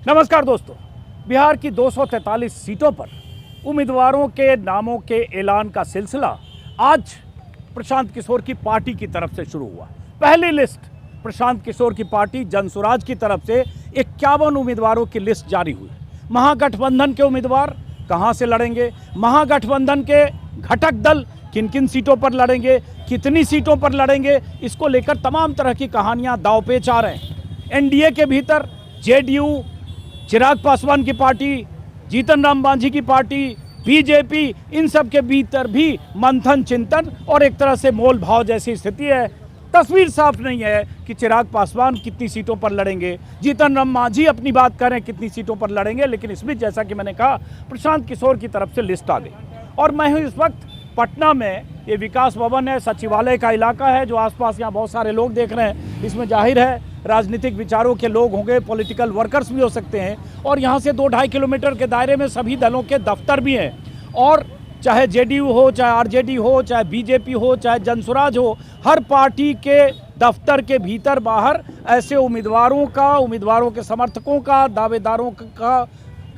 नमस्कार दोस्तों, बिहार की 243 सीटों पर उम्मीदवारों के नामों के ऐलान का सिलसिला आज प्रशांत किशोर की पार्टी की तरफ से शुरू हुआ। पहली लिस्ट प्रशांत किशोर की पार्टी जनसुराज की तरफ से 51 उम्मीदवारों की लिस्ट जारी हुई। महागठबंधन के उम्मीदवार कहां से लड़ेंगे, महागठबंधन के घटक दल किन किन सीटों पर लड़ेंगे, कितनी सीटों पर लड़ेंगे, इसको लेकर तमाम तरह की कहानियां दांव पेच आ रहे हैं। एनडीए के भीतर जेडीयू, चिराग पासवान की पार्टी, जीतन राम मांझी की पार्टी, बीजेपी, इन सब के भीतर भी मंथन, चिंतन और एक तरह से मोल भाव जैसी स्थिति है। तस्वीर साफ नहीं है कि चिराग पासवान कितनी सीटों पर लड़ेंगे, जीतन राम मांझी अपनी बात करें कितनी सीटों पर लड़ेंगे, लेकिन इसमें जैसा कि मैंने कहा प्रशांत किशोर की तरफ से लिस्ट आ गई। और मैं हूँ इस वक्त पटना में, ये विकास भवन है, सचिवालय का इलाका है, जो आसपास यहाँ बहुत सारे लोग देख रहे हैं। इसमें जाहिर है राजनीतिक विचारों के लोग होंगे, पॉलिटिकल वर्कर्स भी हो सकते हैं, और यहाँ से 2-2.5 किलोमीटर के दायरे में सभी दलों के दफ्तर भी हैं। और चाहे जेडीयू हो, चाहे आरजेडी हो, चाहे बीजेपी हो, चाहे जनसुराज हो, हर पार्टी के दफ्तर के भीतर बाहर ऐसे उम्मीदवारों के समर्थकों का, दावेदारों का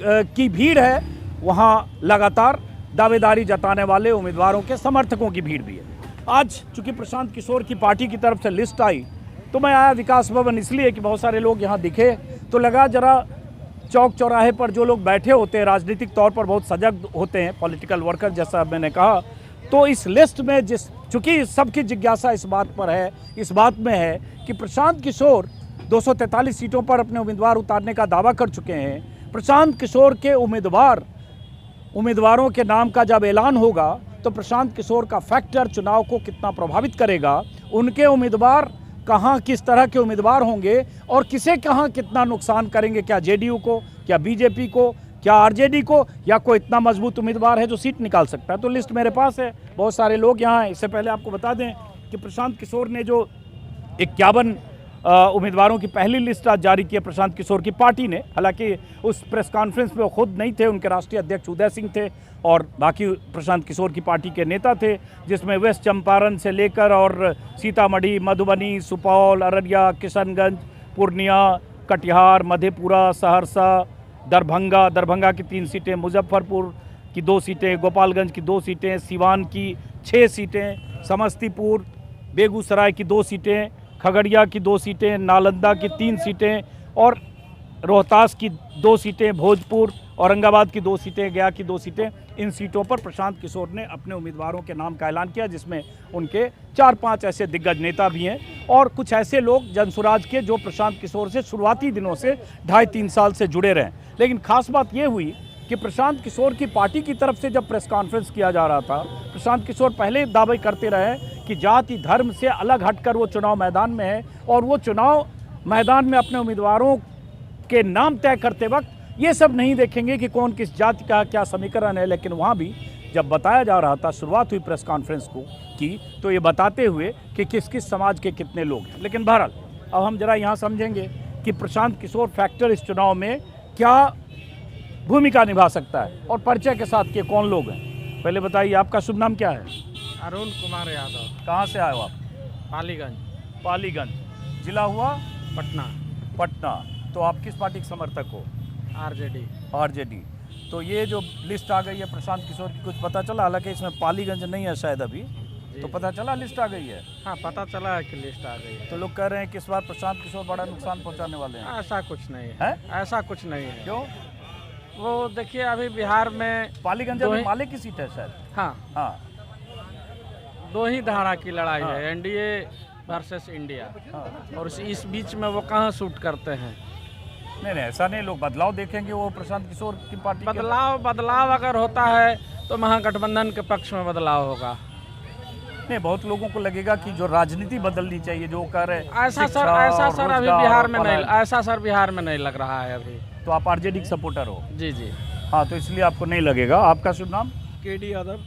की भीड़ है। वहाँ लगातार दावेदारी जताने वाले उम्मीदवारों के समर्थकों की भीड़ भी है। आज चूंकि प्रशांत किशोर की पार्टी की तरफ से लिस्ट आई तो मैं आया विकास भवन इसलिए कि बहुत सारे लोग यहाँ दिखे, तो लगा जरा चौक चौराहे पर जो लोग बैठे होते हैं, राजनीतिक तौर पर बहुत सजग होते हैं, पॉलिटिकल वर्कर जैसा मैंने कहा, तो इस लिस्ट में चूँकि सबकी जिज्ञासा इस बात में है कि प्रशांत किशोर 243 सीटों पर अपने उम्मीदवार उतारने का दावा कर चुके हैं। प्रशांत किशोर के उम्मीदवारों के नाम का जब ऐलान होगा तो प्रशांत किशोर का फैक्टर चुनाव को कितना प्रभावित करेगा, उनके उम्मीदवार कहाँ किस तरह के उम्मीदवार होंगे और किसे कहाँ कितना नुकसान करेंगे, क्या जेडीयू को, क्या बीजेपी को, क्या आरजेडी को, या कोई इतना मजबूत उम्मीदवार है जो सीट निकाल सकता है। तो लिस्ट मेरे पास है, बहुत सारे लोग यहाँ हैं। इससे पहले आपको बता दें कि प्रशांत किशोर ने जो 51 उम्मीदवारों की पहली लिस्ट आज जारी की है प्रशांत किशोर की पार्टी ने, हालांकि उस प्रेस कॉन्फ्रेंस में वो खुद नहीं थे, उनके राष्ट्रीय अध्यक्ष उदय सिंह थे और बाकी प्रशांत किशोर की पार्टी के नेता थे, जिसमें वेस्ट चंपारण से लेकर और सीतामढ़ी, मधुबनी, सुपौल, अररिया, किशनगंज, पूर्णिया, कटिहार, मधेपुरा, सहरसा, दरभंगा की 3 सीटें, मुजफ्फरपुर की 2 सीटें, गोपालगंज की 2 सीटें, सिवान की 6 सीटें, समस्तीपुर, बेगूसराय की 2 सीटें, खगड़िया की 2 सीटें, नालंदा की 3 सीटें और रोहतास की 2 सीटें, भोजपुर, औरंगाबाद की 2 सीटें, गया की 2 सीटें। इन सीटों पर प्रशांत किशोर ने अपने उम्मीदवारों के नाम का ऐलान किया, जिसमें उनके 4-5 ऐसे दिग्गज नेता भी हैं और कुछ ऐसे लोग जनसुराज के जो प्रशांत किशोर से शुरुआती दिनों से 2.5-3 साल से जुड़े रहे। लेकिन खास बात ये हुई कि प्रशांत किशोर की पार्टी की तरफ से जब प्रेस कॉन्फ्रेंस किया जा रहा था, प्रशांत किशोर पहले दावे करते रहे कि जाति धर्म से अलग हटकर वो चुनाव मैदान में है और वो चुनाव मैदान में अपने उम्मीदवारों के नाम तय करते वक्त ये सब नहीं देखेंगे कि कौन किस जाति का क्या समीकरण है। लेकिन वहाँ भी जब बताया जा रहा था, शुरुआत हुई प्रेस कॉन्फ्रेंस की, तो ये बताते हुए कि किस किस समाज के कितने लोग हैं। लेकिन बहरहाल अब हम जरा यहाँ समझेंगे कि प्रशांत किशोर फैक्टर इस चुनाव में क्या भूमिका निभा सकता है और परिचय के साथ के कौन लोग हैं। पहले बताइए, आपका शुभ नाम क्या है? अरुण कुमार यादव। कहाँ से आए हो आप? पालीगंज। जिला हुआ पटना। तो आप किस पार्टी के समर्थक हो? आरजेडी। तो ये जो लिस्ट आ गई है प्रशांत किशोर की, कुछ पता चला? हालांकि इसमें पालीगंज नहीं है शायद अभी, तो पता चला लिस्ट आ गई है? हाँ, पता चला है कि लिस्ट आ गई है। तो लोग कह रहे हैं कि इस बार प्रशांत किशोर बड़ा नुकसान पहुंचाने वाले हैं। ऐसा कुछ नहीं है। ऐसा कुछ नहीं है। क्यों? वो देखिए, अभी बिहार में पालीगंज में माले की सीट है शायद। हाँ, 2 ही धारा की लड़ाई है, एनडीए वर्सेस इंडिया। और इस बीच में वो कहाँ शूट करते हैं? नहीं, ऐसा नहीं, लोग बदलाव देखेंगे वो प्रशांत किशोर की पार्टी। बदलाव अगर होता है तो महागठबंधन के पक्ष में बदलाव होगा। नहीं, बहुत लोगों को लगेगा कि जो राजनीति बदलनी चाहिए, जो कर रहे ऐसा सर अभी बिहार में नहीं, ऐसा सर बिहार में नहीं लग रहा है अभी। तो आप आरजेडी के सपोर्टर हो? जी। हाँ, तो इसलिए आपको नहीं लगेगा। आपका शुभ नाम? केडी यादव।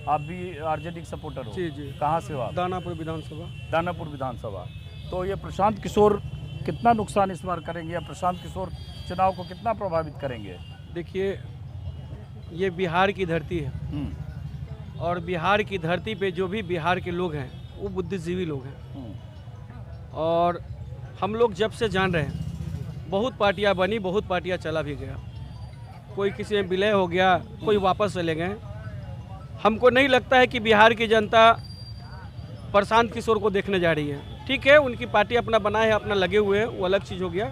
आप भी आरजेडी के सपोर्टर हो? जी। कहाँ से हो आप? दानापुर विधानसभा। तो ये प्रशांत किशोर कितना नुकसान इस बार करेंगे, या प्रशांत किशोर चुनाव को कितना प्रभावित करेंगे? देखिए, ये बिहार की धरती है और बिहार की धरती पे जो भी बिहार के लोग हैं वो बुद्धिजीवी लोग हैं। और हम लोग जब से जान रहे हैं बहुत पार्टियां बनी, बहुत पार्टियां चला भी गया, कोई किसी में विलय हो गया, कोई वापस चले गए। हमको नहीं लगता है कि बिहार की जनता प्रशांत किशोर को देखने जा रही है। ठीक है, उनकी पार्टी अपना बनाए है, अपना लगे हुए हैं, वो अलग चीज़ हो गया।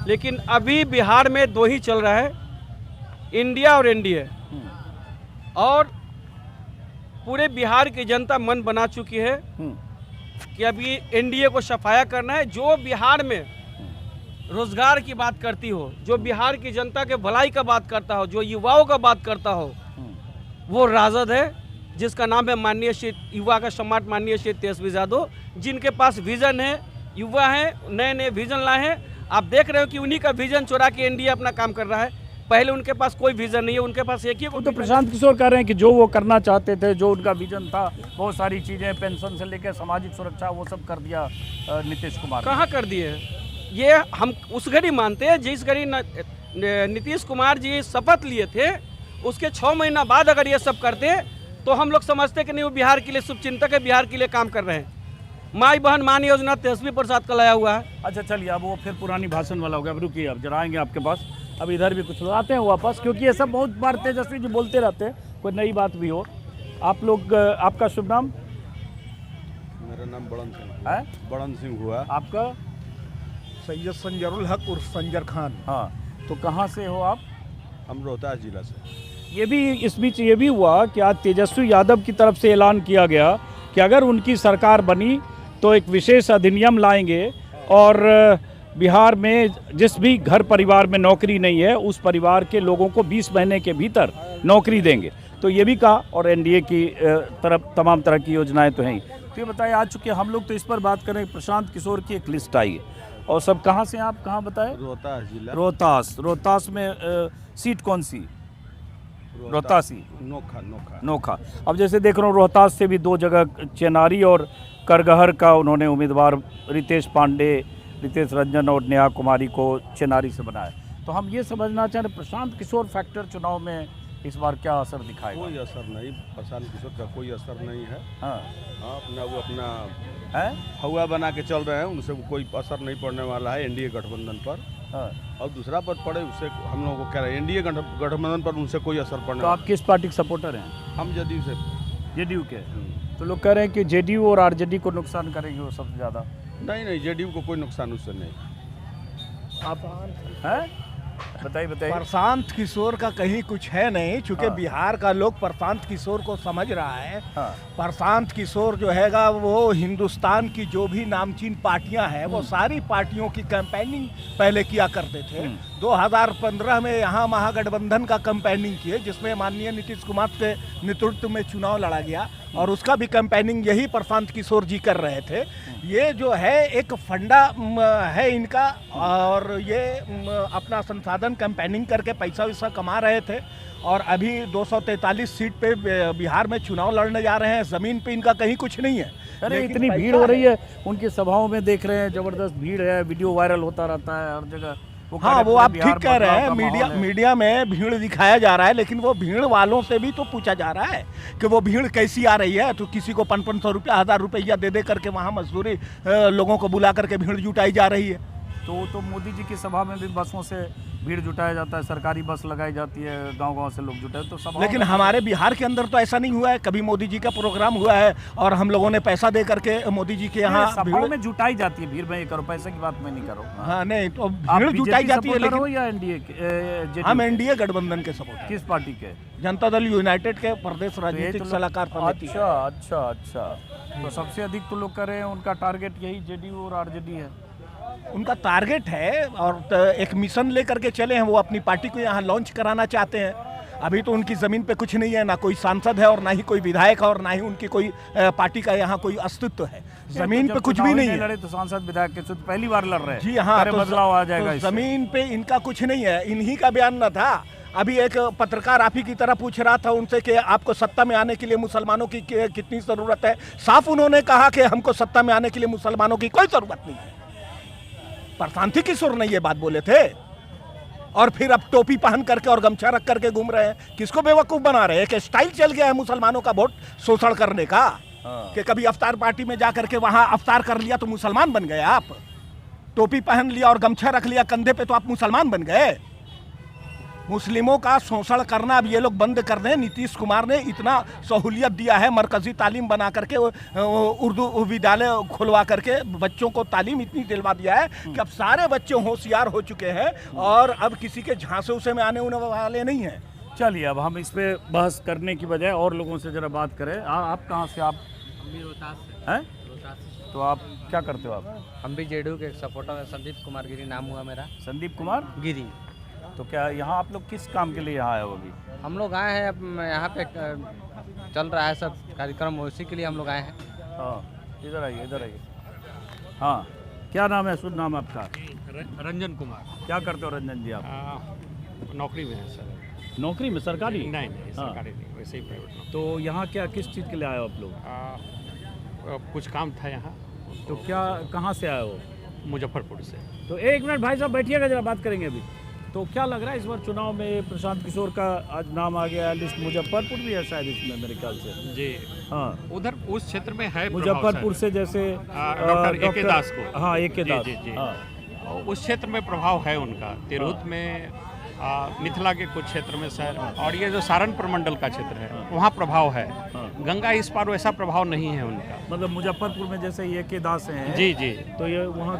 लेकिन अभी बिहार में दो ही चल रहा है, इंडिया और एनडीए। और पूरे बिहार की जनता मन बना चुकी है कि अभी एनडीए को सफाया करना है। जो बिहार में रोजगार की बात करती हो, जो बिहार की जनता के भलाई का बात करता हो, जो युवाओं का बात करता हो, वो राजद है, जिसका नाम है माननीय श्री युवा का सम्राट माननीय श्री तेजस्वी यादव, जिनके पास विजन है, युवा है, नए नए विजन लाए हैं। आप देख रहे हो कि उन्हीं का विजन चुरा के एनडीए अपना काम कर रहा है। पहले उनके पास कोई विजन नहीं है, उनके पास एक ही तो प्रशांत किशोर कह रहे हैं कि जो वो करना चाहते थे, जो उनका विजन था, बहुत सारी चीज़ें पेंशन से लेकर सामाजिक सुरक्षा, वो सब कर दिया नीतीश कुमार। कहाँ कर दिए? ये हम उस घड़ी मानते हैं जिस घड़ी नीतीश कुमार जी शपथ लिए थे, उसके 6 महीना बाद अगर ये सब करते तो हम लोग समझते कि नहीं वो बिहार के लिए शुभचिंतक है, बिहार के लिए काम कर रहे हैं। माई बहन मान योजना तेजस्वी प्रसाद का लाया हुआ है। अच्छा चलिए, अब वो फिर पुरानी भाषण वाला हो गया। अब रुकिए, अब जरा आएंगे आपके पास। अब इधर भी कुछ लोग आते हैं वापस, क्योंकि ये सब बहुत बार तेजस्वी जी बोलते रहते हैं, कोई नई बात भी हो। आप लोग, आपका शुभ नाम? मेरा नाम बड़न सिंह है। बड़न सिंह हुआ। आपका? सैयद संजरुल हक उर्फ संजर खान। हाँ, तो कहाँ से हो आप? हम रोहतास जिला से। ये भी इस बीच ये भी हुआ कि आज तेजस्वी यादव की तरफ से ऐलान किया गया कि अगर उनकी सरकार बनी तो एक विशेष अधिनियम लाएंगे और बिहार में जिस भी घर परिवार में नौकरी नहीं है, उस परिवार के लोगों को 20 महीने के भीतर नौकरी देंगे। तो ये भी कहा, और एनडीए की तरफ तमाम तरह की योजनाएं तो हैं ही। तो ये बताइए, आज चुके हम लोग तो इस पर बात करें, प्रशांत किशोर की एक लिस्ट आई है, और सब कहाँ से हैं आप, कहाँ बताएं? रोहतास जिला। रोहतास में सीट कौन सी? रोहतासी। नोखा नोखा नोखा। अब जैसे देख रहा हूँ, रोहतास से भी 2 जगह, चेनारी और करगहर का उन्होंने उम्मीदवार रितेश पांडे, रितेश रंजन और नेहा कुमारी को चेनारी से बनाया। तो हम ये समझना चाह रहे, प्रशांत किशोर फैक्टर चुनाव में इस बार क्या असर दिखाएगा? कोई असर नहीं, प्रशांत किशोर का कोई असर नहीं है। हाँ, अपना वो अपना है, हवा बना के चल रहे हैं, उनसे कोई असर नहीं पड़ने वाला है एनडीए गठबंधन पर। हाँ। और दूसरा पर पड़े उससे हम लोगों को कह रहे हैं एनडीए गठबंधन पर उनसे कोई असर पड़ने तो आप किस पार्टी के सपोर्टर हैं? हम जदयू से। जेडीयू के। तो लोग कह रहे हैं कि जेडीयू और आरजेडी को नुकसान करेगी वो सबसे ज़्यादा। नहीं, जेडीयू को कोई नुकसान उससे नहीं। आप है, बताइए। प्रशांत किशोर का कहीं कुछ है नहीं, चूंकि हाँ। बिहार का लोग प्रशांत किशोर को समझ रहा है। हाँ। प्रशांत किशोर जो हैगा वो हिंदुस्तान की जो भी नामचीन पार्टियां हैं, वो सारी पार्टियों की कैंपेनिंग पहले किया करते थे। 2015 में यहाँ महागठबंधन का कैंपेनिंग किए, जिसमें माननीय नीतीश कुमार के नेतृत्व में चुनाव लड़ा गया, और उसका भी कैंपेनिंग यही प्रशांत किशोर जी कर रहे थे। ये जो है एक फंडा है इनका, और ये अपना संसाधन कैंपेनिंग करके पैसा वैसा कमा रहे थे। और अभी 243 सीट पे बिहार में चुनाव लड़ने जा रहे हैं। ज़मीन पे इनका कहीं कुछ नहीं है। अरे इतनी भीड़ हो रही है उनकी सभाओं में, देख रहे हैं ज़बरदस्त भीड़ है, वीडियो वायरल होता रहता है हर जगह। हाँ, वो आप ठीक कह रहे हैं, मीडिया में भीड़ दिखाया जा रहा है, लेकिन वो भीड़ वालों से भी तो पूछा जा रहा है कि वो भीड़ कैसी आ रही है। तो किसी को 500 रुपया, 1000 रुपया दे करके वहाँ मजदूरी लोगों को बुला करके भीड़ जुटाई जा रही है। तो मोदी जी की सभा में भी बसों से भीड़ जुटाया जाता है, सरकारी बस लगाई जाती है, गांव-गांव से लोग जुटे तो सभा। लेकिन हमारे बिहार के अंदर तो ऐसा नहीं हुआ है। कभी मोदी जी का प्रोग्राम हुआ है और हम लोगों ने पैसा दे करके मोदी जी के यहाँ सभाओं में जुटाई जाती है भीड़ में। ये करो, पैसे की बात मैं नहीं करूँ। हाँ, नहीं तो भीड़ जुटाई जाती है। लेकिन या एनडीए? हम एनडीए गठबंधन के सपोर्ट। किस पार्टी के? जनता दल यूनाइटेड के प्रदेश राजनीतिक सलाहकार समिति। अच्छा। तो सबसे अधिक तो लोग कह रहे हैं उनका टारगेट यही जेडीयू और आरजेडी है। उनका टारगेट है, और एक मिशन लेकर के चले हैं। वो अपनी पार्टी को यहाँ लॉन्च कराना चाहते हैं। अभी तो उनकी ज़मीन पे कुछ नहीं है, ना कोई सांसद है और ना ही कोई विधायक है, और ना ही उनकी कोई पार्टी का यहाँ कोई अस्तित्व है। ज़मीन पे कुछ भी नहीं है। लड़े तो सांसद विधायक के साथ पहली बार लड़ रहे हैं। जी हाँ, तो बदलाव आ जाएगा। ज़मीन पे इनका कुछ नहीं है। इन्हीं का बयान न था। अभी एक पत्रकार आप ही की तरह पूछ रहा था उनसे कि आपको सत्ता में आने के लिए मुसलमानों की कितनी ज़रूरत है। साफ उन्होंने कहा कि हमको सत्ता में आने के लिए मुसलमानों की कोई ज़रूरत नहीं है। प्रशांत किशोर ने ये बात बोले थे, और फिर अब टोपी पहन करके और गमछा रख करके घूम रहे हैं। किसको बेवकूफ़ बना रहे हैं? कि स्टाइल चल गया है मुसलमानों का वोट शोषण करने का। कि कभी अफ्तार पार्टी में जा करके वहाँ अफ्तार कर लिया तो मुसलमान बन गए आप। टोपी पहन लिया और गमछा रख लिया कंधे पे तो आप मुसलमान बन गए। मुस्लिमों का शोषण करना अब ये लोग बंद कर दें। नीतीश कुमार ने इतना सहूलियत दिया है, मरकजी तालीम बना करके उर्दू विद्यालय खुलवा करके बच्चों को तालीम इतनी दिलवा दिया है कि अब सारे बच्चे होशियार हो चुके हैं और अब किसी के झांसे उसे में आने वाले नहीं हैं। चलिए अब हम इस पे बहस करने की बजाय और लोगों से जरा बात करें। आप कहाँ से? आप हैं? तो आप क्या करते हो? आप? हम भी जेडीयू के सपोर्टर हैं। संदीप कुमार गिरी नाम हुआ मेरा। संदीप कुमार गिरी। तो क्या यहाँ आप लोग किस काम के लिए यहाँ आए हो अभी? हम लोग आए हैं, अब यहाँ पे चल रहा है सब कार्यक्रम, उसी के लिए हम लोग आए हैं। हाँ, इधर आइए, इधर आइए। हाँ, क्या नाम है? शुद्ध नाम आपका? रंजन कुमार। क्या करते हो रंजन जी आप? नौकरी में है सर। नौकरी में? सरकारी? नहीं सरकारी नहीं, वैसे ही प्राइवेट नौकरी। तो यहाँ क्या किस चीज़ के लिए आए हो आप लोग? कुछ काम था यहाँ। तो क्या कहाँ से आए हो? मुजफ्फरपुर से। तो एक मिनट भाई साहब बैठिएगा, जरा बात करेंगे अभी। तो क्या लग रहा है इस बार चुनाव में प्रशांत किशोर का आज नाम आ गया लिस्ट, मुजफ्फरपुर भी है शायद इसमें मेरे ख्याल से। जी हाँ, उधर उस क्षेत्र में है मुजफ्फरपुर से जैसे डॉक्टर ए के दास को। हाँ, ए के दास। जी, जी, जी। हाँ। उस क्षेत्र में प्रभाव है उनका। तिरहुत में मिथिला के कुछ क्षेत्र में सर, और ये जो सारण प्रमंडल का क्षेत्र है वहाँ प्रभाव है। गंगा इस पार वैसा प्रभाव नहीं है उनका। मतलब मुजफ्फरपुर में जैसे ये के दास हैं। जी जी। तो ये वहाँ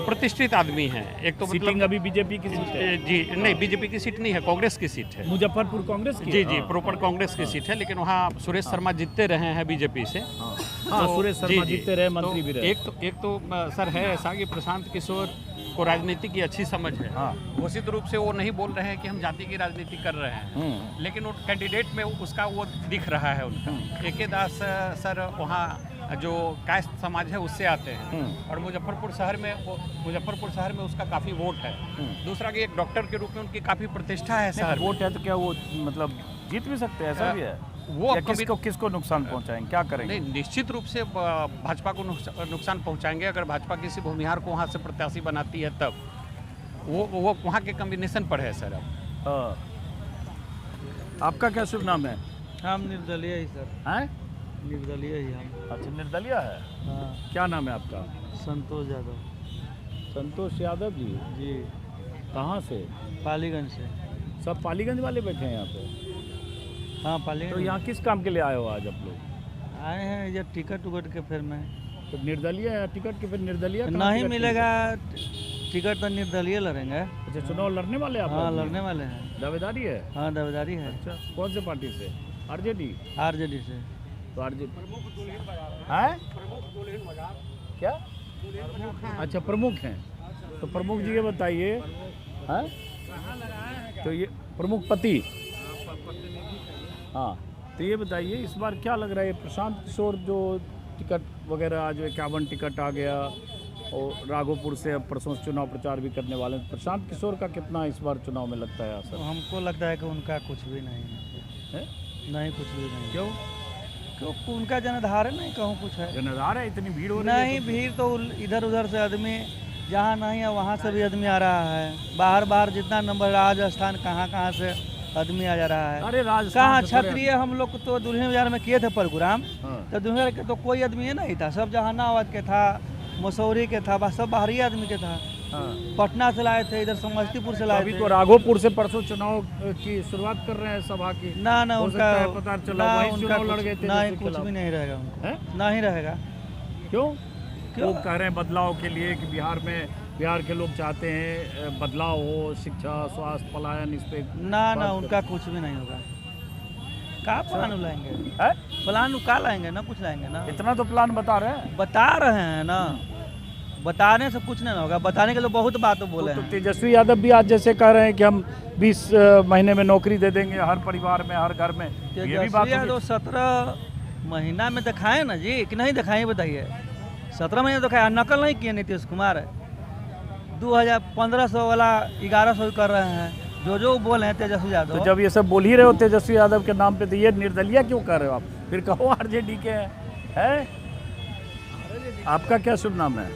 प्रतिष्ठित आदमी हैं। एक तो सीटिंग अभी बीजेपी की सीट है। जी नहीं, बीजेपी की सीट नहीं है, कांग्रेस की सीट है। मुजफ्फरपुर कांग्रेस की? जी जी, प्रॉपर कांग्रेस की सीट है, लेकिन वहाँ सुरेश शर्मा जीतते रहे हैं बीजेपी से। हाँ, सुरेश शर्मा जीतते रहे, मंत्री भी रहे। एक तो सर है ऐसा कि प्रशांत किशोर को राजनीति की अच्छी समझ है। घोषित रूप से वो नहीं बोल रहे हैं कि हम जाति की राजनीति कर रहे हैं, लेकिन वो कैंडिडेट में उसका वो दिख रहा है उनका। ए के दास सर वहाँ जो कास्ट समाज है उससे आते हैं, और मुजफ्फरपुर शहर में उसका काफ़ी वोट है। दूसरा कि एक डॉक्टर के रूप में उनकी काफ़ी प्रतिष्ठा है शहर। वोट है तो क्या वो मतलब जीत भी सकते हैं? ऐसा भी है? वो किसको नुकसान पहुंचाएंगे? क्या करेंगे? नहीं, निश्चित रूप से भाजपा को नुकसान पहुंचाएंगे। अगर भाजपा किसी भूमिहार को वहाँ से प्रत्याशी बनाती है तब वो वहाँ के कम्बिनेशन पर है सर। अब आपका क्या शुभ नाम है? हम निर्दलीय ही सर। हैं? निर्दलीय ही हम। अच्छा, निर्दलीय है। हाँ। क्या नाम है आपका? संतोष यादव। संतोष यादव जी। जी। कहाँ से? पालीगंज से। सब पालीगंज वाले बैठे हैं यहाँ पे? हाँ, पालीगंज। तो यहाँ किस काम के लिए आए हो आज आप लोग? आए हैं ये टिकट उकट के फिर में। तो निर्दलीय है टिकट के, फिर निर्दलीय नहीं मिलेगा टिकट तो निर्दलीय लड़ेंगे। अच्छा, चुनाव लड़ने वाले आप? हाँ, लड़ने वाले हैं। दावेदारी है? हाँ, दावेदारी है। अच्छा, कौन से पार्टी से? आरजेडी? आरजेडी से। तो आरजेडी है क्या? अच्छा, प्रमुख हैं। तो प्रमुख जी ये बताइए, हैं? तो ये प्रमुख पति। हाँ, तो ये बताइए इस बार क्या लग रहा है प्रशांत किशोर जो टिकट वगैरह आज 51 टिकट आ गया और राघोपुर से अब परसों चुनाव प्रचार भी करने वाले हैं, प्रशांत किशोर का कितना इस बार चुनाव में लगता है असर? हमको लगता है कि उनका कुछ भी नहीं है। नहीं, कुछ भी नहीं। क्यों? क्योंकि उनका जनधार है, नहीं कहूँ कुछ है। जनधार है? इतनी भीड़ हो रही नहीं, है? भीड़ तो इधर उधर से आदमी, जहाँ नहीं है वहाँ से भी आदमी आ रहा है। बाहर जितना नंबर, राजस्थान कहाँ से आदमी आ जा रहा है। अरे राजस्थान कहाँ क्षत्रिय हम लोग तो दुल्हिन बाजार में किए थे प्रोग्राम। हाँ। तो दुल्हिन के तो कोई आदमी नहीं था, सब जहानाबाद के था, मसूरी के था, बस सब बाहरी आदमी के था। हाँ। पटना से लाए थे, इधर समस्तीपुर से लाए अभी थे। तो राघोपुर से परसों चुनाव की शुरुआत कर रहे हैं सभा की। ना हो उनका सकता है पता चला ना वहीं उनका चुनाव लड़ गए थे नहीं, जिसके कुछ खिलाफ। भी नहीं रहेगा उनको। हैं? नहीं रहेगा। क्यों? वो कह रहे हैं बदलाव के लिए कि बिहार के लोग चाहते हैं बदलाव हो, शिक्षा, स्वास्थ्य, पलायन, इस पे ना उनका कुछ भी नहीं होगा। का प्लान लाएंगे? है? प्लान का लाएंगे ना, कुछ लाएंगे ना। इतना तो प्लान बता रहे हैं। बता रहे हैं ना, बताने से कुछ नहीं होगा। बताने के लिए बहुत बात बोले तो हैं। तेजस्वी यादव भी आज जैसे कह रहे हैं कि हम 20 महीने में नौकरी दे देंगे हर परिवार में, हर घर में। ये भी बात तो 17 महीना में दिखाए ना जी, कि नहीं दिखाए? बताइए। 17 महीने दिखाया, नकल नहीं किए नीतीश कुमार। 1500 वाला 1100 कर रहे हैं, जो बोल रहे हैं तेजस्वी यादव। तो जब ये सब बोल ही रहे हो तेजस्वी यादव के नाम पे, तो ये निर्दलीय क्यों कर रहे हो आप? फिर कहो आरजेडी के हैं। आपका क्या शुभ नाम है?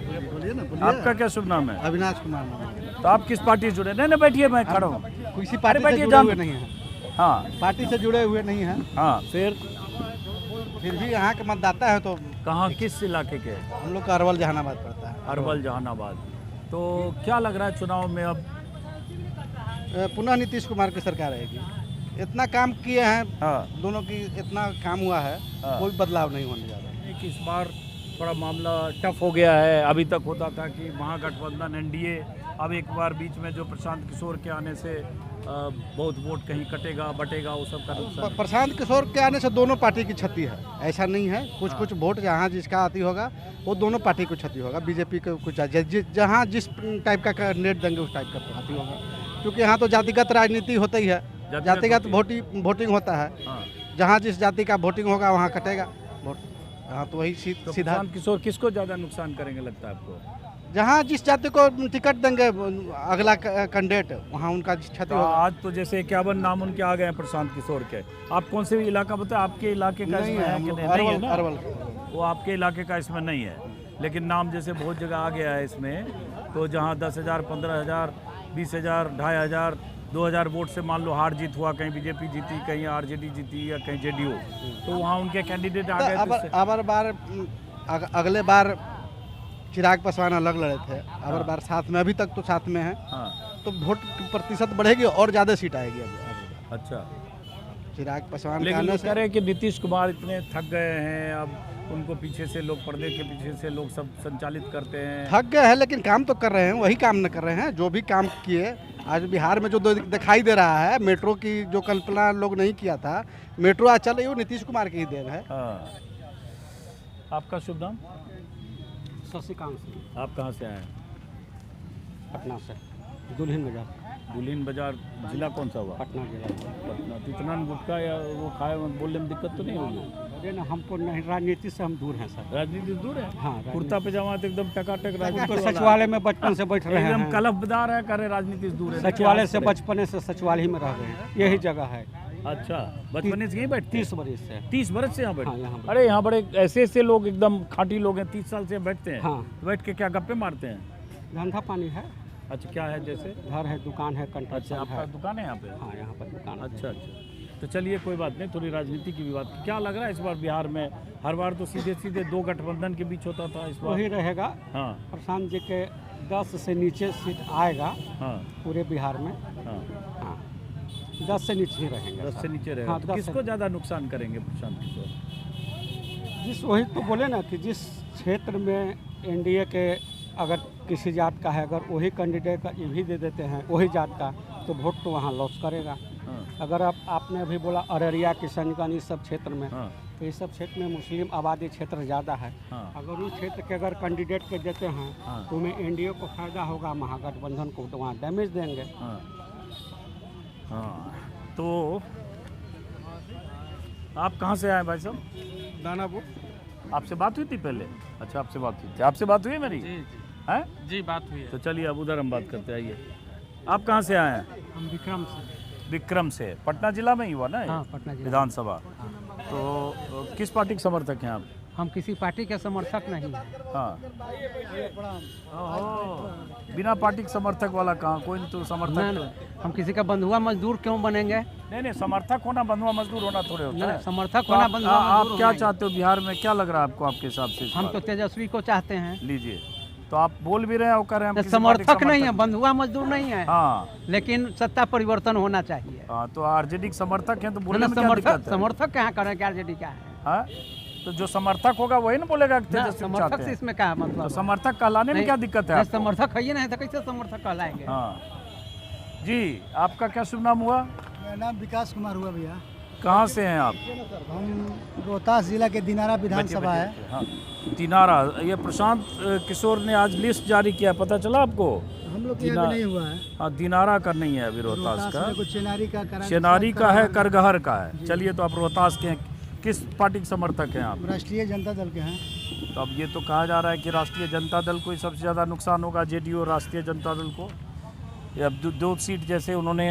बोलिए ना, बोलिए। आपका क्या शुभ नाम है? अविनाश कुमार नाम। तो आप किस पार्टी से जुड़े? नहीं बैठिए, मैं खड़ा हूँ। किसी पार्टी से बैठिए, जुड़े हुए नहीं हैं। हाँ, पार्टी से जुड़े हुए नहीं हैं। हाँ, फिर भी यहाँ के मतदाता है तो कहाँ, किस इलाके के? हम लोग का अरवल जहानाबाद पड़ता है। अरवल जहानाबाद। तो क्या लग रहा है चुनाव में अब? पुनः नीतीश कुमार की सरकार आएगी। इतना काम किए हैं हाँ दोनों की, इतना काम हुआ है, हाँ। कोई बदलाव नहीं होने जा रहा। कि इस बार थोड़ा मामला टफ हो गया है। अभी तक होता था कि महागठबंधन एनडीए, अब एक बार बीच में जो प्रशांत किशोर के आने से बहुत वोट कहीं कटेगा बटेगा, वो सब का नुकसान। प्रशांत किशोर के आने से दोनों पार्टी की क्षति है, ऐसा नहीं है। कुछ हाँ। कुछ वोट जहाँ जिसका आती होगा वो दोनों पार्टी को क्षति होगा। बीजेपी को कुछ जहाँ जिस टाइप का कैंडिडेट देंगे उस टाइप का क्षति होगा, क्योंकि यहाँ तो जातिगत राजनीति होती है, जातिगत वोटिंग होता है। हाँ। जहाँ जिस जाति का वोटिंग होगा वहाँ कटेगा वोट। हाँ तो वही तो सीधा प्रशांत किशोर किसको ज़्यादा नुकसान करेंगे लगता है आपको? जहाँ जिस जाति को टिकट देंगे अगला कैंडिडेट, वहाँ उनका क्षति तो होगा। आज तो जैसे 51 नाम उनके आ गए हैं प्रशांत किशोर के। आप कौन से इलाका बताए, आपके इलाके का इसमें है कि नहीं? नहीं है ना? अरवल वो आपके इलाके का इसमें नहीं है, लेकिन नाम जैसे बहुत जगह आ गया है इसमें। तो जहाँ 10,000, 15,000, 20,000, 2,500, 2,000 वोट से मान लो हार जीत हुआ, कहीं बीजेपी जीती, कहीं आरजेडी जीती या कहीं जेडीयू, तो वहाँ उनके कैंडिडेट आ गए। अगले बार चिराग पासवान अलग लड़े थे, अगर बार साथ में, अभी तक तो साथ में है। हाँ तो वोट की प्रतिशत बढ़ेगी और ज़्यादा सीट आएगी अब। अच्छा, चिराग पासवान के लेकिन आने लोग से कह रहे हैं कि नीतीश कुमार इतने थक गए हैं, अब उनको पीछे से लोग, पर्दे के पीछे से लोग सब संचालित करते हैं। थक गए हैं, लेकिन काम तो कर रहे हैं, वही काम न कर रहे हैं जो भी काम किए। आज बिहार में जो दिखाई दे रहा है, मेट्रो की जो कल्पना लोग नहीं किया था, मेट्रो आज चल रही है, वो नीतीश कुमार की ही देन है। हाँ। आपका शुभ नाम? शशिकांत सिंह, आप कहाँ से आए हैं? पटना से, दुल्हिन बाजार, दुल्हिन बाजार। जिला कौन सा हुआ? पटना जिला। पटना। तो इतना गुटखा या वो खाए बोलने में दिक्कत तो नहीं होगी? अरे ना, हमको नहीं, राजनीति से हम दूर हैं सर। राजनीति से दूर है? हाँ, कुर्ता पजामा तो एकदम टकाटक राजनीति वाला। सचिवालय में बचपन से बैठ रहे एकदम हैं। कलफदार है, करे राजनीति से दूर है। सचिवालय से बचपन से सचिवालय में रह रहे हैं, यही जगह है। अच्छा, बचपन से यहीं बैठते? 30 बरस से। 30 बरस से यहाँ हाँ, यहाँ बैठते? बैठते। अरे यहाँ बड़े ऐसे लोग, एकदम खाटी लोग हैं, 30 साल से बैठते हैं। हाँ। तो बैठ के क्या गप्पे मारते हैं? धंधा पानी है, अच्छा, क्या है जैसे? घर है, दुकान है, अच्छा, कंस्ट्रक्शन आपका है। दुकान है यहाँ पे? हाँ, यहाँ पर दुकान है। अच्छा अच्छा, तो चलिए कोई बात नहीं, थोड़ी राजनीति की भी बात। क्या लग रहा है इस बार बिहार में? हर बार तो सीधे सीधे दो गठबंधन के बीच होता था, इस बार वही रहेगा। हाँ प्रशांत जी के 10 से नीचे सीट आएगा हाँ पूरे बिहार में। हाँ, हाँ, 10 से नीचे ही रहेंगे। 10 से नीचे रहेगा। हाँ, तो 10 किसको ज़्यादा नुकसान करेंगे प्रशांत किशोर? वही तो बोले ना कि जिस क्षेत्र में एनडीए के अगर किसी जात का है, अगर वही कैंडिडेट का ये भी दे देते हैं वही जात का, तो वोट तो वहाँ लॉस करेगा। हाँ अगर आपने अभी बोला अररिया, किशनगंज, इस सब क्षेत्र में, हाँ तो इस सब क्षेत्र में मुस्लिम आबादी क्षेत्र ज़्यादा है। हाँ अगर उस क्षेत्र के अगर कैंडिडेट के देते हैं हाँ। तो उन्हें एनडीए को फायदा होगा, महागठबंधन को तो वहाँ डैमेज देंगे। हाँ हाँ। तो आप कहाँ से आए भाई साहब? दानापुर। आपसे बात हुई थी पहले? अच्छा, आपसे बात हुई थी। आपसे बात हुई है मेरी? जी है? जी, बात हुई है। तो चलिए अब उधर हम बात करते हैं। आइए, आप कहाँ से आए हैं? हम विक्रम से। विक्रम से। पटना जिला में ही हुआ ना ये? हाँ, पटना जिला। विधानसभा। तो किस पार्टी के समर्थक हैं आप? हम किसी पार्टी के समर्थक नहीं हैं। हाँ। ओहो, बिना पार्टी के समर्थक वाला कहाँ? कोई तो समर्थक। हम किसी का बंधुआ मजदूर क्यों बनेंगे? नहीं, समर्थक होना बंधुआ मजदूर होना थोड़े होता है। समर्थक तो होना आप, बंधुआ आप मजदूर क्या होना चाहते हो बिहार में? क्या लग रहा है आपको, आपके हिसाब से? हम तो तेजस्वी को चाहते हैं। लीजिए, तो आप बोल भी रहे हैं, वो कर रहे हैं हम किसी समर्थक पार्टी के नहीं है, बंधुआ मजदूर नहीं है। हाँ लेकिन सत्ता परिवर्तन होना चाहिए। हाँ, तो आरजेडी के समर्थक हैं तो बोलने में क्या समर्थक दिक्कत है? समर्थक कहाँ करें, क्या आरजेडी क्या है? हाँ, तो जो समर्थक होगा वही ना बोलेगा कि ना, तेजस्वी को समर्थक चाहते से हैं। इसमें क्या तो मतलब? समर्थक कहलाने में नहीं, क्या दिक्कत है नहीं, आपको? समर्थक है ही नहीं तो कैसे समर्थक कहलाएंगे? हाँ जी, आपका क्या शुभ नाम हुआ? मेरा नाम विकास कुमार हुआ भैया। कहाँ से हैं आप? हम रोहतास जिला के दिनारा विधानसभा है। हाँ, दिनारा। ये प्रशांत किशोर ने आज लिस्ट जारी किया, पता चला आपको? हम लोग के यहाँ भी नहीं हुआ है। हाँ, दिनारा का नहीं है अभी रोहतास का, में कुछ चेनारी का चेनारी का है, करगहर का है। चलिए, तो आप रोहतास के हैं, किस पार्टी के समर्थक हैं आप? राष्ट्रीय जनता दल के हैं। तो अब ये तो कहा जा रहा है कि राष्ट्रीय जनता दल को ही सबसे ज़्यादा नुकसान होगा, जेडीयू और राष्ट्रीय जनता दल को। ये अब दो सीट जैसे उन्होंने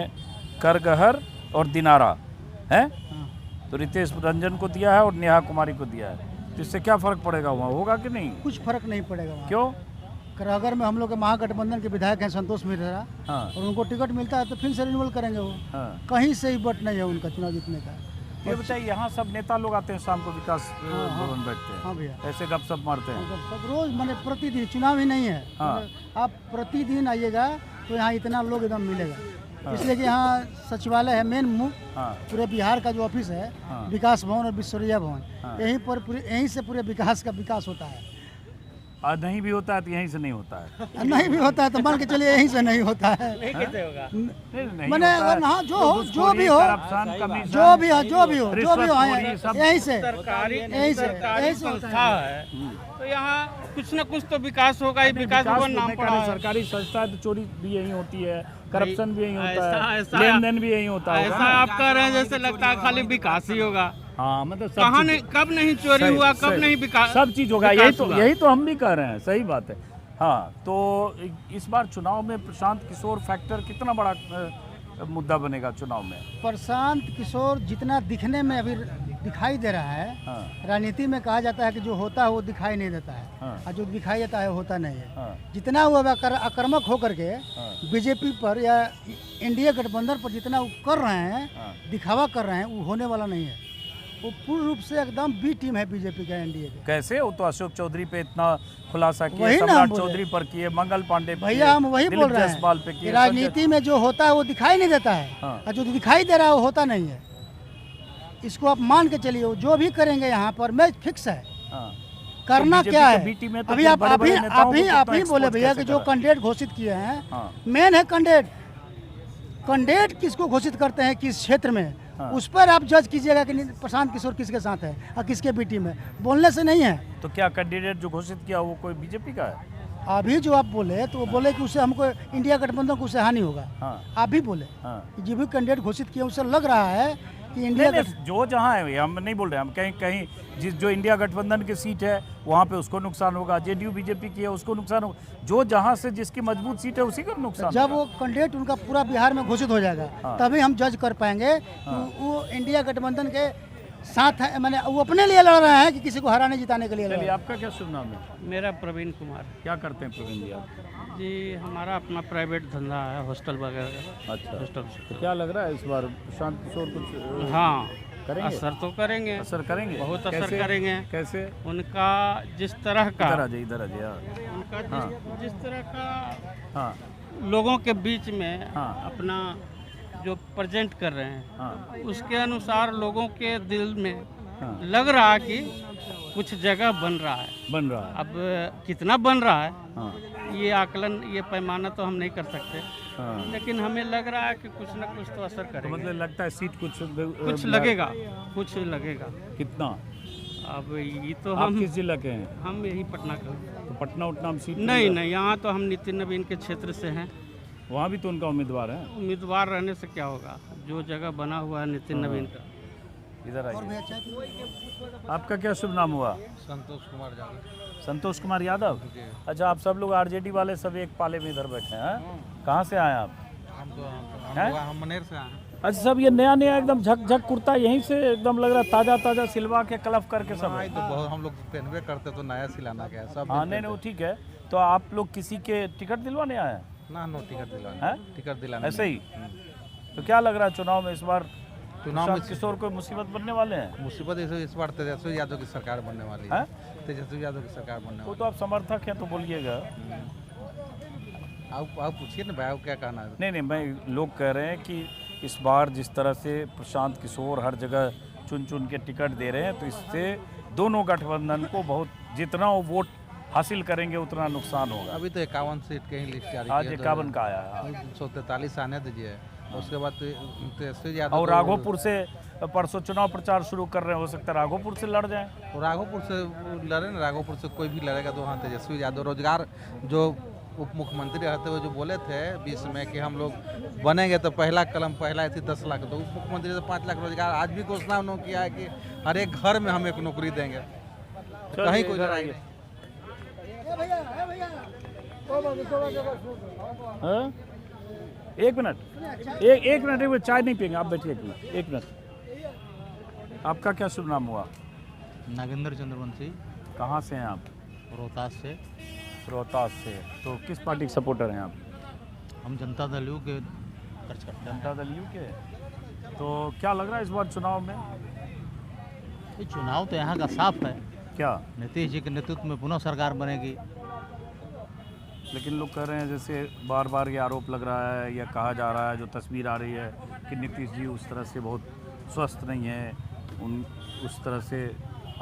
करगहर और दिनारा है, तो रितेश रंजन को दिया है और नेहा कुमारी को दिया है। तो इससे क्या फ़र्क पड़ेगा, वहाँ होगा कि नहीं? कुछ फर्क नहीं पड़ेगा वहाँ। क्यों? करहगर में हम लोग के महागठबंधन के विधायक हैं संतोष मिश्रा, हाँ और उनको टिकट मिलता है तो फिर से रिन्यूअल करेंगे वो। हाँ। कहीं से ही बट नहीं है उनका चुनाव जीतने का। ये बताइए, यहाँ सब नेता लोग आते हैं शाम को विकास भवन बैठते हैं, हाँ भैया, ऐसे गपशप मारते हैं। सब रोज मैंने प्रतिदिन, चुनाव ही नहीं है, हाँ। आप प्रतिदिन आइएगा तो यहाँ इतना लोग एकदम मिलेगा, इसलिए कि यहाँ सचिवालय है मेन मुख्य, हाँ पूरे बिहार का जो ऑफिस है, हाँ। विकास भवन और विश्वविद्या भवन, हाँ। यहीं से पूरे विकास का विकास होता है। और नहीं भी होता है तो यहीं से नहीं होता है। नहीं भी होता है तो मान के चलिए यहीं से नहीं होता है। नहीं, नहीं मैंने होता है। अगर हाँ जो हो, जो घूसखोरी, भी हो, करप्शन, कमीशन, जो भी हो, जो भी हो, जो भी हो, रिश्वतखोरी, सब यहीं से, सरकारी यहीं से होता संस्था है, तो यहाँ कुछ न कुछ तो विकास होगा ही। विकास भवन नाम होने का पड़ा नहीं, है। सरकारी संस्था है तो चोरी भी यहीं होती है, करप्शन भी यहीं होता है, ऐसा- लेन देन भी यहीं होता है। ऐसा आप कह रहे हैं जैसे लगता है खाली विकास ही होगा। हाँ मतलब सब कहाँ चीज़- नहीं, कब नहीं चोरी सही- हुआ, कब सही। नहीं विकास, सब चीज होगा, विकास हुआ। यही तो हम भी कह रहे हैं, सही बात है। हाँ, तो इस बार चुनाव में प्रशांत किशोर फैक्टर कितना बड़ा मुद्दा बनेगा चुनाव में? प्रशांत किशोर जितना दिखने में अभी दिखाई दे रहा है, हाँ राजनीति में कहा जाता है कि जो होता है वो दिखाई नहीं देता है, हाँ और जो दिखाई देता है होता नहीं है। हाँ जितना वो आक्रामक होकर के हाँ बीजेपी पर या इंडिया गठबंधन पर जितना वो कर रहे हैं, हाँ। दिखावा कर रहे हैं, वो होने वाला नहीं है। वो पूर्ण रूप से एकदम बी टीम है बीजेपी का, एनडीए के। कैसे? वो तो अशोक चौधरी पे इतना खुलासा किए, वही ना हम सम्राट बोले। चौधरी पर किए, मंगल पांडे पे भैया किए, हम वही दिलीप बोल रहे जायसवाल पे हैं किए, कि राजनीति में जो होता है वो दिखाई नहीं देता है, हाँ। और जो दिखाई दे रहा है वो होता नहीं है। इसको आप मान के चलिए, जो भी करेंगे यहाँ पर मैच फिक्स है। हाँ। करना तो क्या बीजेपी है? के बीटी में तो अभी फिर आप बड़े-बड़े अभी नेताओं को अभी कितना आप ही बोले expose भैया कैसे कि जो करा? कैंडिडेट घोषित किए हैं, हाँ। मेन है कैंडिडेट। कैंडिडेट किसको घोषित करते हैं किस क्षेत्र में, हाँ। उस पर आप जज कीजिएगा कि प्रशांत किशोर किसके साथ है और किसके बीटी में, बोलने से नहीं है। तो क्या कैंडिडेट जो घोषित किया वो कोई बीजेपी का है? अभी जो आप बोले तो वो बोले कि उससे हमको इंडिया गठबंधन को उससे हानि होगा। हाँ आप भी बोले हाँ। कि जो भी कैंडिडेट घोषित किया उससे लग रहा है कि इंडिया नहीं, जो जहाँ है हम नहीं बोल रहे, हम कहीं कहीं जो इंडिया गठबंधन की सीट है वहाँ पे उसको नुकसान होगा, जेडीयू बीजेपी की है उसको नुकसान होगा, जो जहाँ से जिसकी मजबूत सीट है उसी को नुकसान जब होगा। वो कैंडिडेट उनका पूरा बिहार में घोषित हो जाएगा, हाँ। तभी हम जज कर पाएंगे कि वो इंडिया गठबंधन के साथ है, मैंने वो अपने लिए लड़ रहे हैं कि किसी को हराने जिताने के लिए लड़ चलिए, रहे हैं। आपका क्या शुभ नाम है? मेरा प्रवीण कुमार क्या करते हैं प्रवीण जी आप? जी, हमारा अपना प्राइवेट धंधा है, हॉस्टल वगैरह का। अच्छा, हॉस्टल तो क्या लग रहा है इस बार प्रशांत किशोर कुछ हाँ, करेंगे? असर तो करेंगे, असर करेंगे? बहुत असर कैसे? करेंगे। कैसे? उनका जिस तरह का इधर आ जाइए, इधर आ जाइए। हाँ। उनका हाँ। जिस तरह का हाँ लोगों के बीच में हाँ। अपना जो प्रेजेंट कर रहे हैं, हाँ उसके अनुसार लोगों के दिल में हाँ लग रहा है कि कुछ जगह बन रहा है। बन रहा है। अब कितना बन रहा है हाँ ये आकलन, ये पैमाना तो हम नहीं कर सकते, हाँ। लेकिन हमें लग रहा है कि कुछ न कुछ तो असर तो करेगा। मतलब लगता है सीट कुछ कुछ लगेगा, कुछ लगेगा। कितना? अब ये तो आप हम किस जिला के हैं? हम यही पटना का। तो पटना उटना हम सीट नहीं नहीं, यहाँ तो हम नितिन नवीन के क्षेत्र से हैं। वहाँ भी तो उनका उम्मीदवार है। उम्मीदवार रहने से क्या होगा, जो जगह बना हुआ है नितिन नवीन का। इधर और आइए। भैया चाय पीजिए। आपका क्या शुभ नाम हुआ? संतोष कुमार यादव। संतोष कुमार यादव। अच्छा, आप सब लोग आरजेडी वाले सब एक पाले में इधर बैठे हैं? कहाँ से आए आप? हम मनेर से आए हैं। अच्छा, सब ये नया नया एकदम झक झक कुर्ता यहीं से एकदम लग रहा है, ताजा ताजा सिलवा के कलफ करके सब है। तो बहुत हम लोग पहनवे करते तो नया सिलाना क्या है सब। हाँ नहीं नहीं, वो ठीक है। तो आप लोग किसी के टिकट दिलवाने आए हैं? ना नो टिकट दिलाना, हैं? टिकट दिलाना ऐसे ही? तो क्या लग रहा है चुनाव में इस बार चुनाव में प्रशांत किशोर कोई मुसीबत बनने वाले हैं? मुसीबत इस बार तेजस्वी यादव की सरकार बनने वाली है। तेजस्वी यादव की सरकार बनने वो वाली तो आप समर्थक हैं तो बोलिएगा। है। आप पूछिए ना भाई, आप क्या कहना है। नहीं नहीं, मैं लोग कह रहे हैं कि इस बार जिस तरह से प्रशांत किशोर हर जगह चुन चुन के टिकट दे रहे हैं, तो इससे दोनों गठबंधन को बहुत, जितना वो वोट हासिल करेंगे उतना नुकसान होगा। अभी तो 51 सीट के ही लिस्ट जारी आज 51 का आया है। 143 आने दीजिए, उसके बाद तेजस्वी यादव और तो- राघोपुर से परसों चुनाव प्रचार शुरू कर रहे हैं, हो सकता है राघोपुर से लड़ जाएं। और राघोपुर से लड़े ना, राघोपुर से कोई भी लड़ेगा तो वहाँ तेजस्वी यादव। रोजगार जो उप मुख्यमंत्री रहते हुए जो बोले थे 20 में कि हम लोग बनेंगे तो पहला कलम पहला थी 10 लाख, तो उप मुख्यमंत्री से 5 लाख रोजगार आज भी घोषणा उन्होंने किया है कि हर एक घर में हम एक नौकरी देंगे। कहीं कोई लड़ाई नहीं। हाँ? एक मिनट, एक मिनट, वो चाय नहीं पियेंगे, आप बैठिए एक मिनट। आपका क्या शुभ नाम हुआ? नागेंद्र चंद्रवंशी। कहाँ से हैं आप? रोहतास से। रोहतास से। तो किस पार्टी के सपोर्टर हैं आप? हम जनता दल यू के कार्यकर्ता हैं। जनता दल यू के। तो क्या लग रहा है इस बार चुनाव में? ये चुनाव तो यहाँ का साफ है। क्या? नीतीश जी के नेतृत्व में पुनः सरकार बनेगी। लेकिन लोग कह रहे हैं, जैसे बार बार ये आरोप लग रहा है या कहा जा रहा है, जो तस्वीर आ रही है कि नीतीश जी उस तरह से बहुत स्वस्थ नहीं है, उस तरह से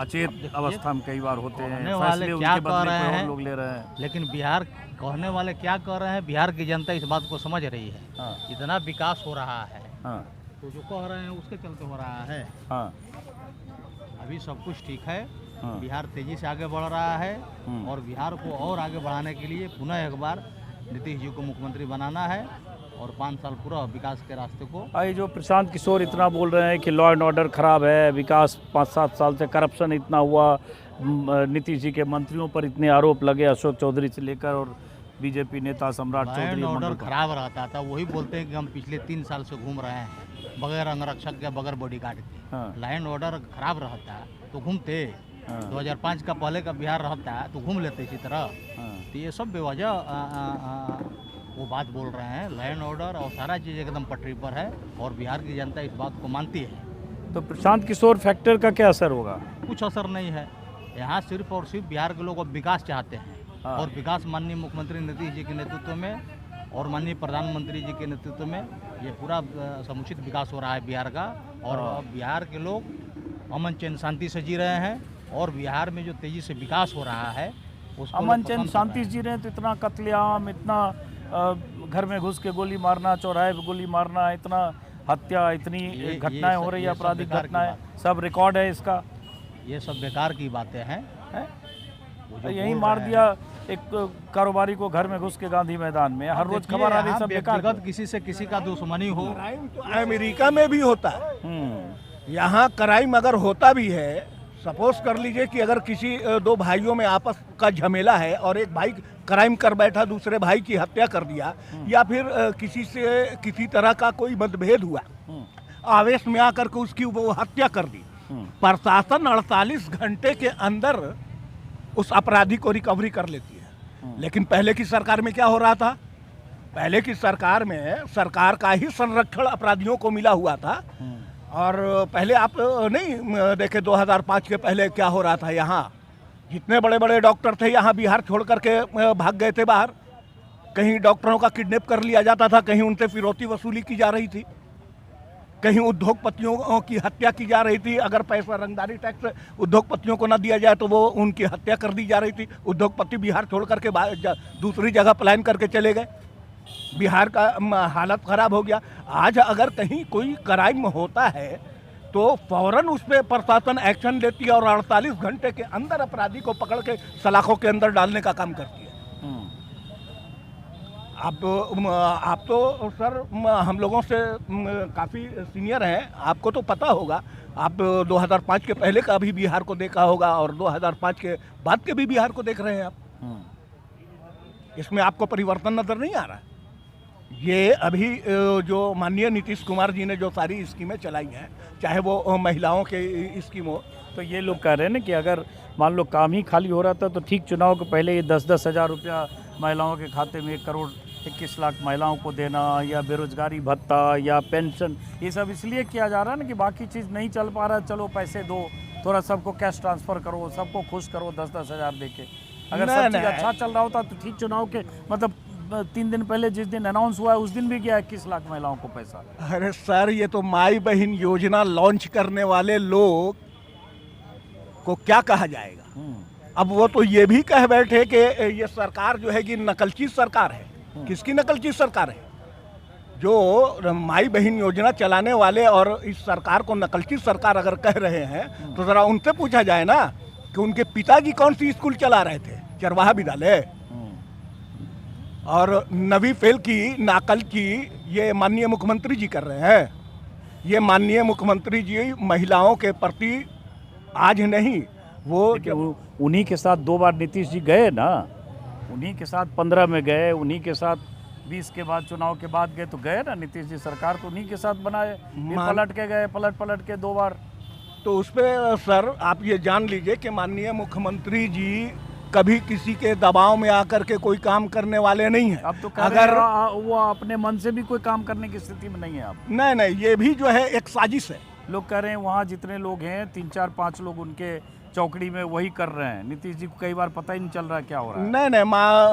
अचेत अवस्था में कई बार होते हैं, कहने वाले फैसले क्या उनके कह बदले रहे कोई और हैं, लोग ले रहे हैं। लेकिन बिहार कहने वाले क्या कह रहे हैं, बिहार की जनता इस बात को समझ रही है। हाँ। इतना विकास हो रहा है, हाँ तो जो कह रहे हैं उसके चलते हो रहा है। हाँ अभी सब कुछ ठीक है। हाँ। बिहार तेजी से आगे बढ़ रहा है हम्म। और बिहार को और आगे बढ़ाने के लिए पुनः एक बार नीतीश जी को मुख्यमंत्री बनाना है और 5 साल पूरा विकास के रास्ते को। ये जो प्रशांत किशोर इतना बोल रहे हैं कि लॉ एंड ऑर्डर खराब है, विकास 5-7 साल से करप्शन इतना हुआ, नीतीश जी के मंत्रियों पर इतने आरोप लगे, अशोक चौधरी से लेकर और बीजेपी नेता सम्राट लॉ चौधरी एंड ऑर्डर मंडल पर। खराब रहता था, वही बोलते हैं कि हम पिछले 3 साल से घूम रहे हैं बगैर अंगरक्षक के, बगैर बॉडीगार्ड के। हाँ। लॉ एंड ऑर्डर खराब रहता तो घूमते। हाँ। 2005 का पहले का बिहार रहता तो घूम लेते इसी तरह। हाँ। तो ये सब बेवजह वो बात बोल रहे हैं। लॉ एंड ऑर्डर और सारा चीज़ एकदम पटरी पर है और बिहार की जनता इस बात को मानती है। तो प्रशांत किशोर फैक्टर का क्या असर होगा? कुछ असर नहीं है। यहाँ सिर्फ और सिर्फ बिहार के लोग अब विकास चाहते हैं। हाँ। और विकास माननीय मुख्यमंत्री नीतीश जी के नेतृत्व में और माननीय प्रधानमंत्री जी के नेतृत्व में ये पूरा समुचित विकास हो रहा है बिहार का। और अब बिहार के लोग अमन चैन शांति से जी रहे हैं और बिहार में जो तेजी से विकास हो रहा है उसको अमन लोग चैन पसंद कर शांति रहे से जी रहे हैं, तो इतना कत्लेआम, इतना घर में घुस के गोली मारना, चौराहे पे गोली मारना, इतना हत्या, इतनी ये घटनाएं सब- हो रही है, ये सब आपराधिक बेकार की घटनाएं, बात सब रिकॉर्ड है इसका। हैं। ये सब बेकार की बातें हैं। हैं? वो जो यही बोल मार रहे दिया हैं। एक कारोबारी को घर में घुस के गांधी मैदान में, हर रोज खबर आ रही, यहाँ सब बेकार की। व्यक्तिगत किसी से किसी का दुश्मनी हो। क्राइम तो अमेरिका में भी होता है। हम्म। यहाँ क्राइम अगर होता भी है, सपोज कर लीजिए कि अगर किसी 2 भाइयों में आपस का झमेला है और एक भाई क्राइम कर बैठा, दूसरे भाई की हत्या कर दिया, या फिर किसी से किसी तरह का कोई मतभेद हुआ, आवेश में आकर के उसकी वो हत्या कर दी, प्रशासन 48 घंटे के अंदर उस अपराधी को रिकवरी कर लेती है। लेकिन पहले की सरकार में क्या हो रहा था? पहले की सरकार में सरकार का ही संरक्षण अपराधियों को मिला हुआ था। और पहले आप नहीं देखे 2005 के पहले क्या हो रहा था? यहाँ जितने बड़े बड़े डॉक्टर थे यहाँ बिहार छोड़ करके भाग गए थे बाहर। कहीं डॉक्टरों का किडनैप कर लिया जाता था, कहीं उनसे फिरौती वसूली की जा रही थी, कहीं उद्योगपतियों की हत्या की जा रही थी। अगर पैसा रंगदारी टैक्स उद्योगपतियों को न दिया जाए तो वो उनकी हत्या कर दी जा रही थी। उद्योगपति बिहार छोड़ करके दूसरी जगह पलायन करके चले गए। बिहार का हालत खराब हो गया। आज अगर कहीं कोई क्राइम होता है तो फौरन उस पर प्रशासन एक्शन लेती है और 48 घंटे के अंदर अपराधी को पकड़ के सलाखों के अंदर डालने का काम करती है। आप तो सर हम लोगों से काफ़ी सीनियर हैं, आपको तो पता होगा। आप 2005 के पहले का भी बिहार को देखा होगा और 2005 के बाद के भी बिहार को देख रहे हैं आप। इसमें आपको परिवर्तन नजर नहीं आ रहा? ये अभी जो माननीय नीतीश कुमार जी ने जो सारी स्कीमें चलाई हैं, चाहे वो महिलाओं के स्कीम हो, तो ये लोग कह रहे हैं ना कि अगर मान लो काम ही खाली हो रहा था तो ठीक चुनाव के पहले ये 10-10 हज़ार रुपया महिलाओं के खाते में 1,21,00,000 महिलाओं को देना, या बेरोजगारी भत्ता या पेंशन, ये सब इसलिए किया जा रहा है ना कि बाकी चीज़ नहीं चल पा रहा है, चलो पैसे दो, थोड़ा सबको कैश ट्रांसफ़र करो, सबको खुश करो 10-10 हज़ार दे के। अगर सब चीज़ अच्छा चल रहा होता तो ठीक चुनाव के मतलब 3 दिन पहले जिस दिन अनाउंस हुआ है उस दिन भी गया 21 लाख महिलाओं को पैसा। अरे सर, ये तो माई बहन योजना लॉन्च करने वाले लोग को क्या कहा जाएगा? अब वो तो ये भी कह बैठे कि ये सरकार जो है कि नकलची सरकार है। किसकी नकलची सरकार है? जो माई बहन योजना चलाने वाले और इस सरकार को नकलची सरकार अगर कह रहे हैं तो ज़रा उनसे पूछा जाए ना कि उनके पिताजी कौन सी स्कूल चला रहे थे? चरवाहा विद्यालय। और नवी फेल की नाकल की ये माननीय मुख्यमंत्री जी कर रहे हैं। ये माननीय मुख्यमंत्री जी महिलाओं के प्रति आज नहीं, वो उन्हीं के साथ 2 बार नीतीश जी गए ना, उन्हीं के साथ 15 में गए, उन्हीं के साथ 20 के बाद चुनाव के बाद गए तो गए ना नीतीश जी। सरकार तो उन्हीं के साथ बनाए, पलट के गए, पलट के 2 बार। तो उस पर सर आप ये जान लीजिए कि माननीय मुख्यमंत्री जी कभी किसी के दबाव में आकर के कोई काम करने वाले नहीं है। अब तो अगर वो अपने मन से भी कोई काम करने की स्थिति में नहीं है। आप नहीं, ये भी जो है एक साजिश है। लोग कह रहे हैं वहाँ जितने लोग हैं 3, 4, 5 लोग उनके चौकड़ी में वही कर रहे हैं। नीतीश जी को कई बार पता ही नहीं चल रहा क्या हो रहा है। नहीं,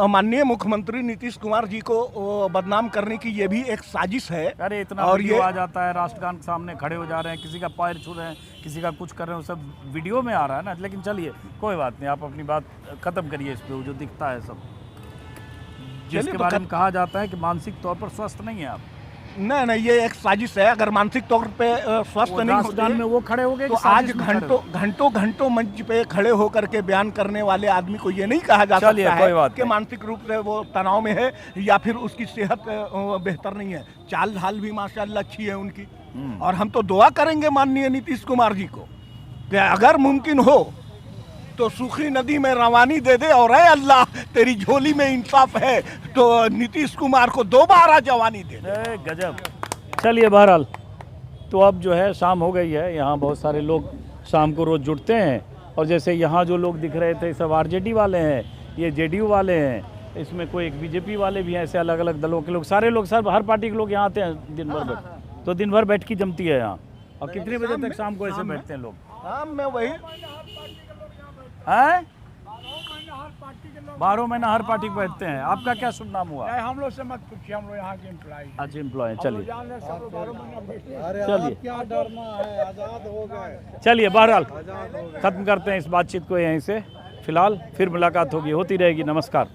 माननीय मुख्यमंत्री नीतीश कुमार जी को बदनाम करने की ये भी एक साजिश है। अरे इतना और वीडियो ये आ जाता है, राष्ट्रगान के सामने खड़े हो जा रहे हैं, किसी का पैर छू रहे हैं, किसी का कुछ कर रहे हैं, वो सब वीडियो में आ रहा है ना। लेकिन चलिए कोई बात नहीं, आप अपनी बात खत्म करिए इस पे, जो दिखता है सब, जिसके बारे में कहा जाता है कि मानसिक तौर पर स्वस्थ नहीं है आप। नहीं, ये एक साजिश है। अगर मानसिक तौर पे स्वस्थ नहीं होते में वो खड़े हो गए तो आज घंटों मंच पे खड़े होकर के बयान करने वाले आदमी को ये नहीं कहा जा सकता है कि मानसिक रूप से वो तनाव में है या फिर उसकी सेहत बेहतर नहीं है। चाल ढाल भी माशाल्लाह अच्छी है उनकी। और हम तो दुआ करेंगे माननीय नीतीश कुमार जी को कि अगर मुमकिन हो तो सूखी नदी में रवानी दे दे, और अल्लाह तेरी झोली में इंसाफ है तो नीतीश कुमार को दोबारा जवानी दे दे। गजब। चलिए बहरहाल, तो अब जो है शाम हो गई है। यहाँ बहुत सारे लोग शाम को रोज़ जुटते हैं, और जैसे यहाँ जो लोग दिख रहे थे सब आरजेडी वाले हैं, ये जेडीयू वाले हैं, इसमें कोई एक बीजेपी वाले भी हैं, ऐसे अलग अलग दलों के लोग, सारे लोग, सर हर पार्टी के लोग यहाँ आते हैं दिन भर बैठ, तो दिन भर बैठकी जमती है यहाँ। और कितने बजे तक शाम को ऐसे बैठते हैं लोग? शाम में वही हैं, 12 महीना हर पार्टी को बैठते हैं। आपका क्या शुभ नाम हुआ? हम लोग से मत पूछिए, हम लोग यहाँ के एम्प्लॉय। अच्छा एम्प्लॉय, चलिए चलिए, क्या डरना है, आजाद हो गए। चलिए बहरहाल खत्म करते हैं इस बातचीत को यहीं से। फिलहाल फिर मुलाकात होगी, होती रहेगी। नमस्कार।